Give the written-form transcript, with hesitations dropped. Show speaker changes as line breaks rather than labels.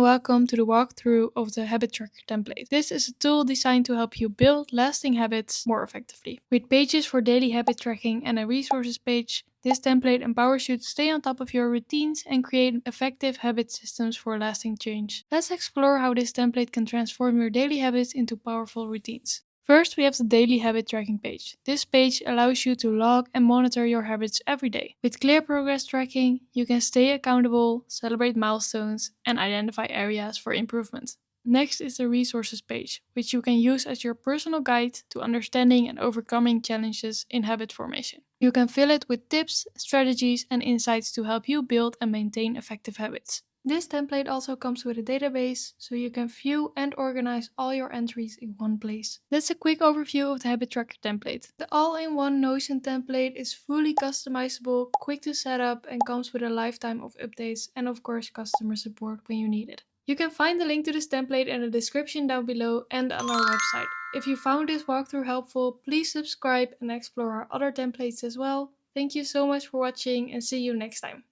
and welcome to the walkthrough of the Habit Tracker template. This is a tool designed to help you build lasting habits more effectively. With pages for daily habit tracking and a resources page, this template empowers you to stay on top of your routines and create effective habit systems for lasting change. Let's explore how this template can transform your daily habits into powerful routines. First, we have the daily habit tracking page. This page allows you to log and monitor your habits every day. With clear progress tracking, you can stay accountable, celebrate milestones, and identify areas for improvement. Next is the resources page, which you can use as your personal guide to understanding and overcoming challenges in habit formation. You can fill it with tips, strategies, and insights to help you build and maintain effective habits. This template also comes with a database, so you can view and organize all your entries in one place. That's a quick overview of the Habit Tracker template. The all-in-one Notion template is fully customizable, quick to set up, and comes with a lifetime of updates and of course customer support when you need it. You can find the link to this template in the description down below and on our website. If you found this walkthrough helpful, please subscribe and explore our other templates as well. Thank you so much for watching and see you next time.